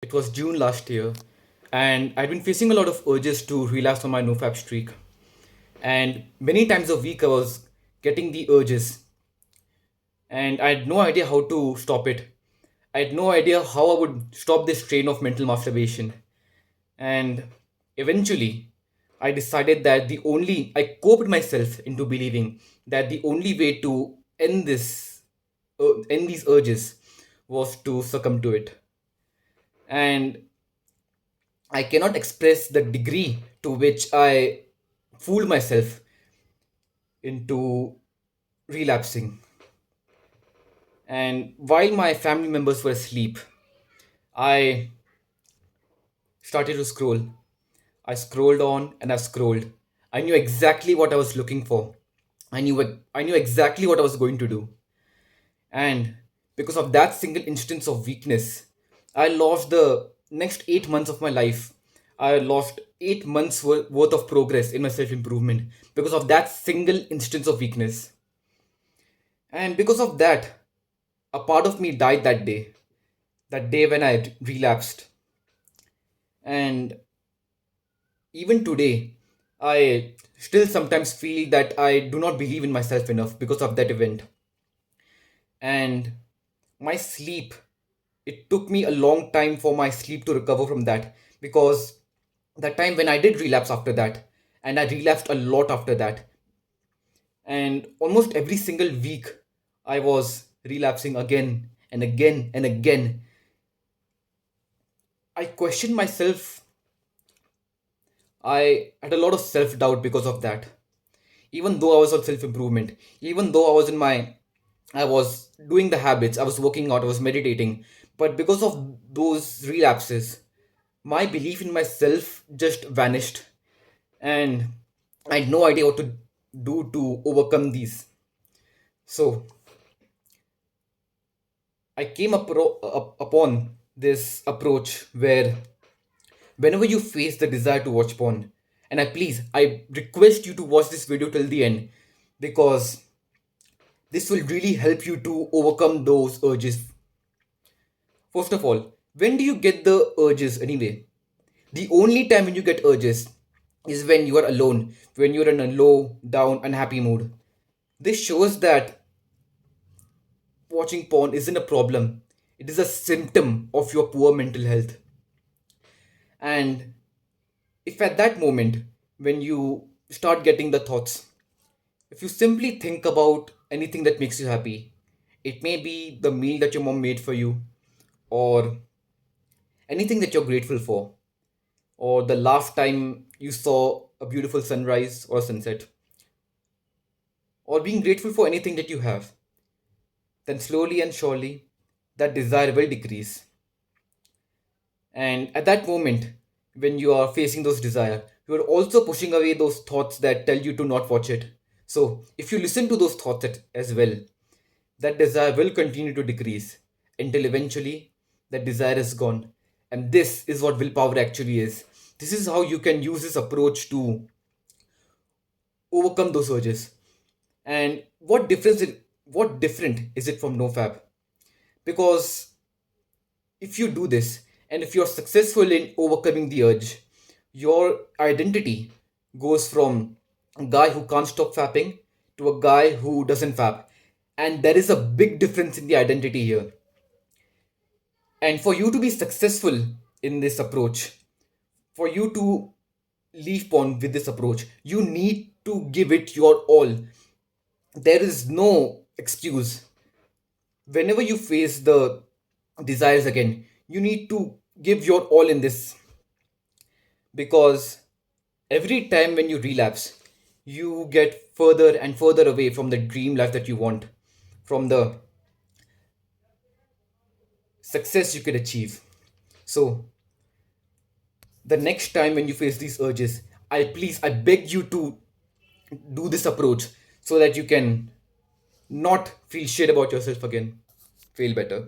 It was June last year, and I'd been facing a lot of urges to relapse on my nofap streak. And many times a week, I was getting the urges, and I had no idea how to stop it. I had no idea how I would stop this train of mental masturbation. And eventually, I decided that I coped myself into believing that the only way to end these urges was to succumb to it. And I cannot express the degree to which I fooled myself into relapsing. And while my family members were asleep, I started to scroll. I scrolled on and I scrolled. I knew exactly what I was looking for. I knew exactly what I was going to do. And because of that single instance of weakness, I lost the next 8 months of my life. I lost 8 months worth of progress in my self improvement because of that single instance of weakness. And because of that, a part of me died that day when I relapsed. And even today, I still sometimes feel that I do not believe in myself enough because of that event. And my sleep, it took me a long time for my sleep to recover from that, because that time when I did relapse after that, and I relapsed a lot after that, and almost every single week I was relapsing again and again and again. I questioned myself. I had a lot of self doubt because of that. Even though I was on self improvement, even though I was doing the habits, I was working out, I was meditating, but because of those relapses, my belief in myself just vanished, and I had no idea what to do to overcome these. So I came upon this approach where whenever you face the desire to watch porn, and I request you to watch this video till the end, because this will really help you to overcome those urges. First of all, when do you get the urges anyway? The only time when you get urges is when you are alone, when you're in a low, down, unhappy mood. This shows that watching porn isn't a problem, it is a symptom of your poor mental health. And if at that moment, when you start getting the thoughts, if you simply think about anything that makes you happy, it may be the meal that your mom made for you, or anything that you're grateful for, or the last time you saw a beautiful sunrise or sunset, or being grateful for anything that you have, then slowly and surely that desire will decrease. And at that moment, when you are facing those desire, you are also pushing away those thoughts that tell you to not watch it. So if you listen to those thoughts as well, that desire will continue to decrease until eventually that desire is gone. And this is what willpower actually is. This is how you can use this approach to overcome those urges. And what different is it from nofab? Because if you do this, and if you're successful in overcoming the urge, your identity goes from a guy who can't stop fapping to a guy who doesn't fap. And there is a big difference in the identity here. And for you to be successful in this approach, for you to leave porn with this approach, you need to give it your all. There is no excuse. Whenever you face the desires again, you need to give your all in this, because every time when you relapse, you get further and further away from the dream life that you want, from the success you could achieve. So, the next time when you face these urges, I beg you to do this approach so that you can not feel shit about yourself again, feel better.